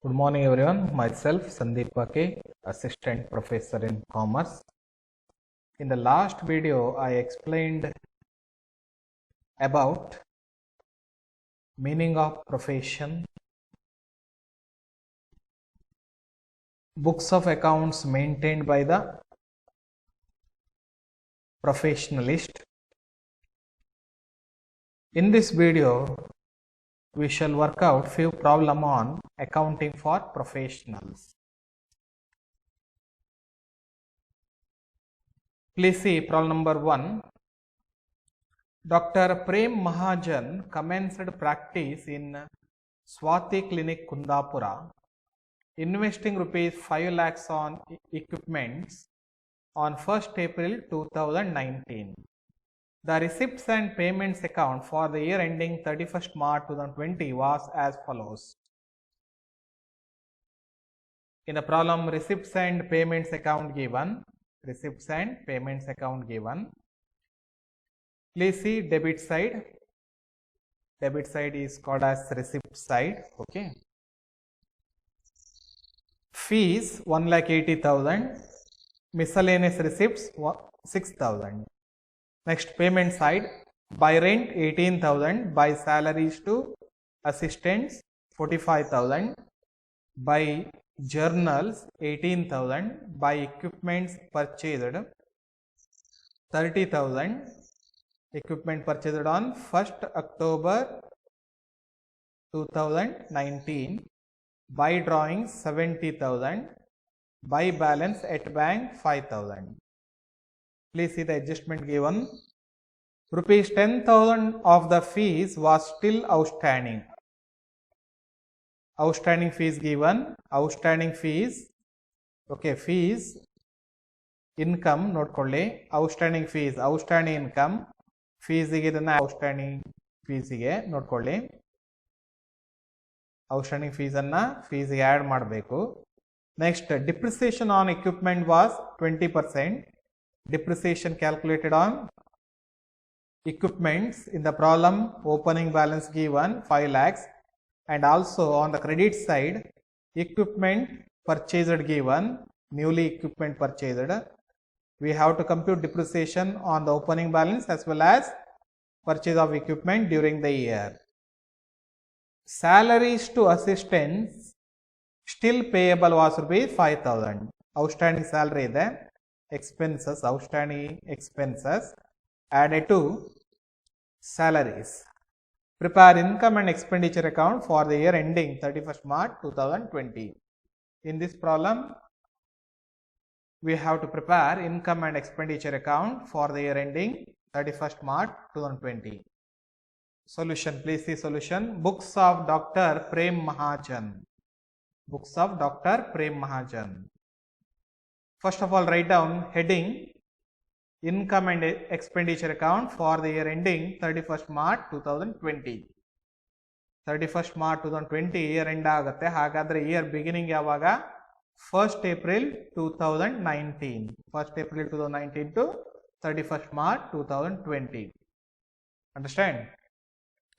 Good morning everyone, myself Sandeep Pake, Assistant Professor in Commerce. In the last video, I explained about meaning of profession, books of accounts maintained by the professionalist. In this video, we shall work out few problem on accounting for professionals. Please see problem number 1. Dr. Prem Mahajan commenced practice in Swati Clinic, Kundapura, investing rupees 5 lakhs on equipments on 1st April 2019. The receipts and payments account for the year ending 31st March 2020 was as follows. In the problem, receipts and payments account given. Receipts and payments account given. Please see debit side. Debit side is called as receipt side. Okay. Fees 1,80,000. Miscellaneous receipts 6,000. Next, payment side, by rent 18,000, by salaries to assistants 45,000, by journals 18,000, by equipments purchased 30,000, equipment purchased on 1st October 2019, by drawings 70,000, by balance at bank 5,000. Please see the adjustment given. Rupees 10,000 of the fees was still outstanding. Outstanding fees given. Outstanding fees. Okay, fees. Income note kodli. Outstanding fees. Outstanding income. Fees ige idanna outstanding fees ige note kodli. Outstanding fees anna fees ige add ಮಾಡಬೇಕು. Next, depreciation on equipment was 20%. Depreciation calculated on equipments in the problem, opening balance given 5 lakhs, and also on the credit side, equipment purchased given, newly equipment purchased. We have to compute depreciation on the opening balance as well as purchase of equipment during the year. Salaries to assistants still payable was rupees 5,000. Outstanding salary ಇದೆ. Expenses, outstanding expenses added to salaries. Prepare income and expenditure account for the year ending 31st March 2020. In this problem, we have to prepare income and expenditure account for the year ending 31st March 2020. Solution, please see solution. Books of Dr. Prem Mahajan. Books of Dr. Prem Mahajan. First of all, write down heading income and expenditure account for the year ending 31st March 2020. 31st March 2020 year end ಆಗುತ್ತೆ. ಹಾಗಾದ್ರೆ year beginning ಯಾವಾಗ? 1st April 2019. 1st April 2019 to 31st March 2020. Understand?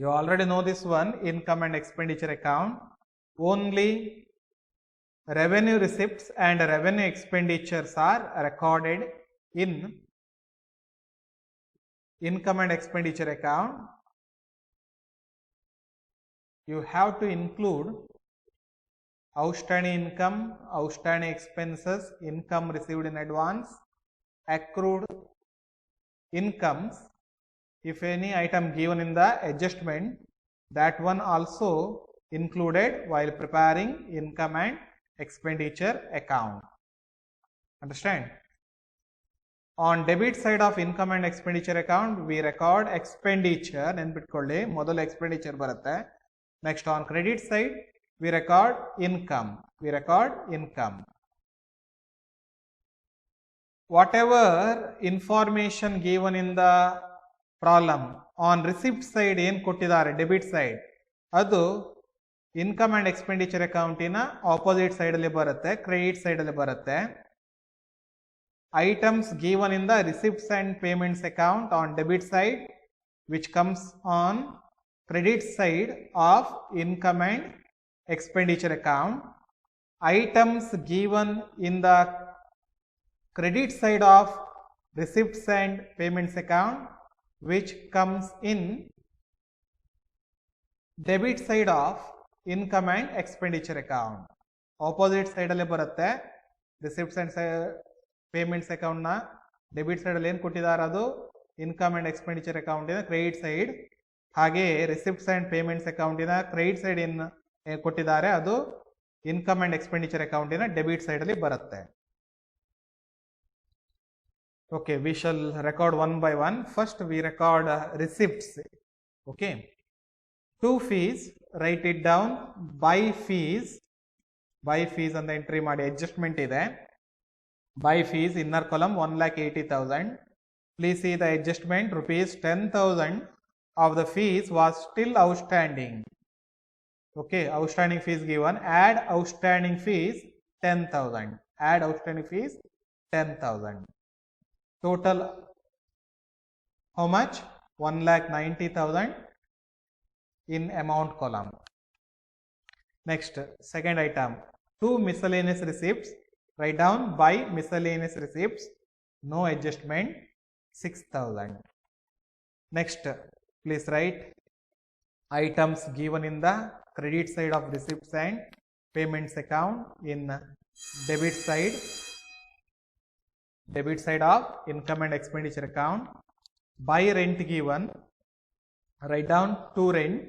You already know this one, income and expenditure account. Only revenue receipts and revenue expenditures are recorded in income and expenditure account. You have to include outstanding income, outstanding expenses, income received in advance, accrued incomes. If any item given in the adjustment, that one also included while preparing income and expenditure account. Understand? On debit side of income and expenditure account, we record expenditure. ನೆನ್ಪಿಟ್ಕೊಳ್ಳಿ, ಮೊದಲು expenditure ಬರುತ್ತೆ. Next, on credit side, we record income. We record income. Whatever information given in the problem on receipt side ಏನು ಕೊಟ್ಟಿದ್ದಾರೆ debit side, ಅದು income and expenditure ಅಕೌಂಟಿನ opposite side ಅಲ್ಲಿ ಬರುತ್ತೆ, credit side ಅಲ್ಲಿ ಬರುತ್ತೆ. Items given in the receipts and payments account on debit side which comes on credit side of income and expenditure account, items given in the credit side of receipts and payments account which comes in debit side of income and expenditure account. Opposite side alle barutte receipts and payments account na debit side alli ಏನು ಕೊಟ್ಟಿದ್ದಾರೆ ಅದು income and expenditure ಅಕೌಂಟಿನ credit side, ಹಾಗೆ receipts and payments ಅಕೌಂಟಿನ credit side ಏನು ಕೊಟ್ಟಿದ್ದಾರೆ ಅದು income and expenditure ಅಕೌಂಟಿನ ಡೆಬಿಟ್ ಸೈಡ್ ಅಲ್ಲಿ ಬರುತ್ತೆ. Okay, we shall record one by one. First we record receipts. Okay, two fees, write it down. Buy fees and the entry ಮಾಡಿ adjustment ಇದೆ. Buy fees inner column 1,80,000. Please see the adjustment, rupees 10,000 of the fees was still outstanding. Okay, outstanding fees given. Add outstanding fees 10,000. Add outstanding fees 10,000. Total how much? 1,90,000 in amount column. Next, second item, two miscellaneous receipts. Write down by miscellaneous receipts, no adjustment, 6,000. Next, please write items given in the credit side of receipts and payments account in debit side of income and expenditure account. By rent given, write down to rent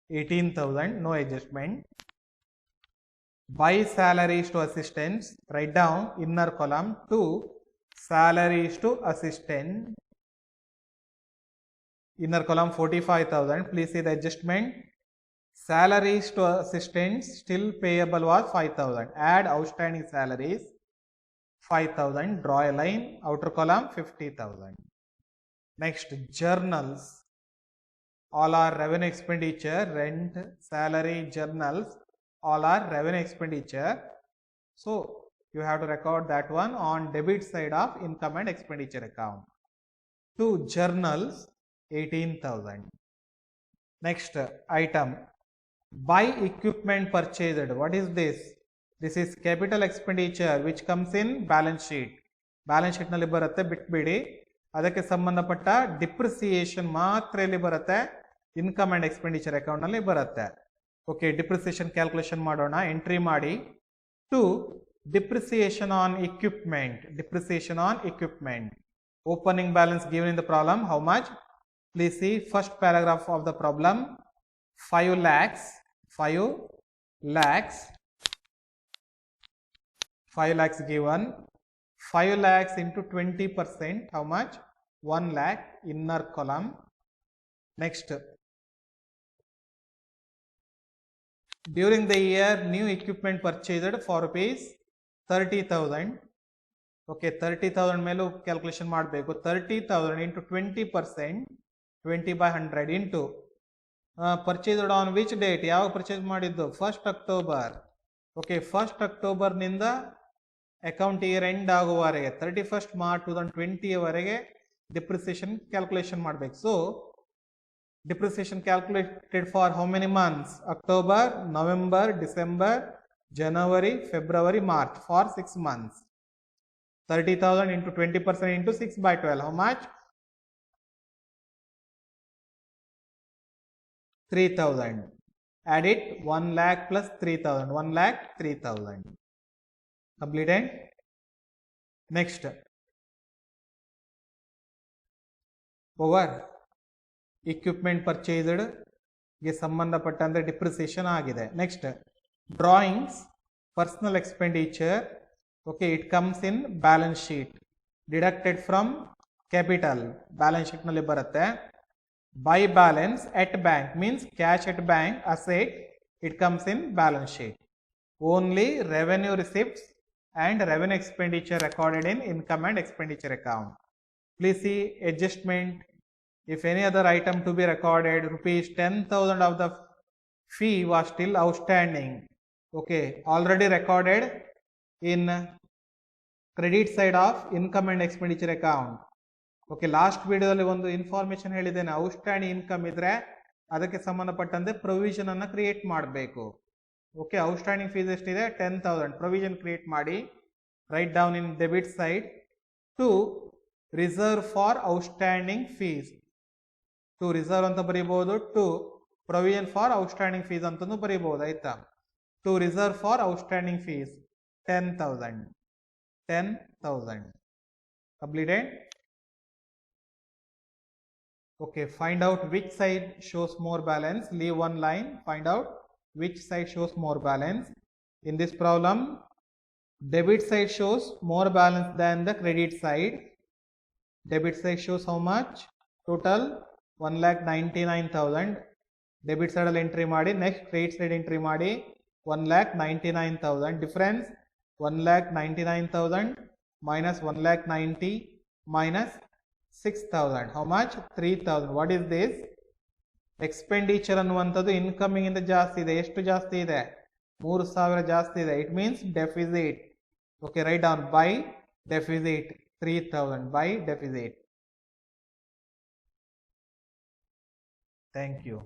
18,000, no adjustment. By salaries to assistants, write down inner column to salaries to assistant, inner column 45,000. Please see the adjustment. Salaries to assistants still payable was 5,000. Add outstanding salaries 5,000. Draw a line, outer column 50,000. Next, journals. All are revenue expenditure, rent, salary, journals, all are revenue expenditure. So you have to record that one on debit side of income and expenditure account. Two journals 18,000. Next item, buy equipment purchased. What is this? This is capital expenditure which comes in balance sheet. Balance sheet ನಲ್ಲಿ ಬರುತ್ತೆ, ಬಿಟ್ಬಿಡಿ. ಅದಕ್ಕೆ ಸಂಬಂಧಪಟ್ಟ depreciation ಮಾತ್ರ ಇಲ್ಲಿ ಬರುತ್ತೆ, income and expenditure account ನಲ್ಲಿ ಬರುತ್ತೆ. ಓಕೆ, ಡಿಪ್ರಿಸಿಯೇಷನ್ ಕ್ಯಾಲ್ಕುಲೇಷನ್ ಮಾಡೋಣ. ಎಂಟ್ರಿ ಮಾಡಿ to depreciation on equipment. Opening balance given in the problem, how much? Please see first paragraph of the problem. 5 lakhs 5 lakhs given. 5 lakhs into 20%, how much? 1 lakh, inner column. Next, during the year new equipment purchased for rupees 30,000. Okay, 30,000 ಮೇಲೂ calculation ಮಾಡಬೇಕು. 30,000 into 20%, 20 by 100 into purchased on which date? ಯಾವಾಗ purchase ಮಾಡಿದ್ದು? 1st October. Okay, 1st October ನಿಂದ account year end ಆಗುವವರೆಗೆ 31st March 2020 ವರೆಗೆ depreciation calculation ಮಾಡಬೇಕು. So depreciation calculated for how many months? October, November, December, January, February, March, for 6 months. 30,000 into 20% into 6 by 12, how much? 3,000. Add it, 1 lakh plus 3,000, 1 lakh 3,000. Completed. Next, over equipment purchased ಗೆ ಸಂಬಂಧಪಟ್ಟಂತೆ depreciation ಆಗಿದೆ. Next, drawings personal expenditure. Okay, it comes in balance sheet, deducted from capital. Balance sheet ನಲ್ಲಿ ಬರುತ್ತೆ. By balance at bank means cash at bank asset, it comes in balance sheet. Only revenue receipts and revenue expenditure recorded in income and expenditure account. Please see adjustment. If any other item to be recorded, rupees 10,000 of the fee was still outstanding. Okay, already recorded in credit side of income and expenditure account. Okay, last video ಅಲ್ಲಿ ಒಂದು information ಹೇಳಿದ್ದೇನೆ, outstanding income ಇದ್ರೆ ಅದಕ್ಕೆ ಸಂಬಂಧಪಟ್ಟಂತೆ provision ಅನ್ನ create ಮಾಡಬೇಕು. Okay, outstanding fees ಎಷ್ಟಿದೆ? 10,000. Provision create ಮಾಡಿ, write down in debit side to reserve for outstanding fees. To reserve ಅಂತ ಬರೀಬಹುದು, to provision for outstanding fees ಅಂತಲೂ ಬರೀಬಹುದು. ಆಯ್ತಾ? To reserve for outstanding fees 10,000. 10,000 completed. Okay, find out which side shows more balance. Leave one line, find out which side shows more balance. In this problem, debit side shows more balance than the credit side. Debit side shows how much? Total 1,99,000. Debit side ಅಲ್ಲಿ entry ಮಾಡಿ, next credit side entry ಮಾಡಿ, 1,99,000. difference 1,99,000 minus 1,90,000 minus 6,000. how much? 3,000. what is this? expenditure ಅನ್ನುವಂಥದ್ದು incoming ಇಂದ ಜಾಸ್ತಿ ಇದೆ. ಎಷ್ಟು ಜಾಸ್ತಿ ಇದೆ? 3,000 ಜಾಸ್ತಿ ಇದೆ. It means deficit. Okay, write down by deficit 3,000 by deficit. Thank you.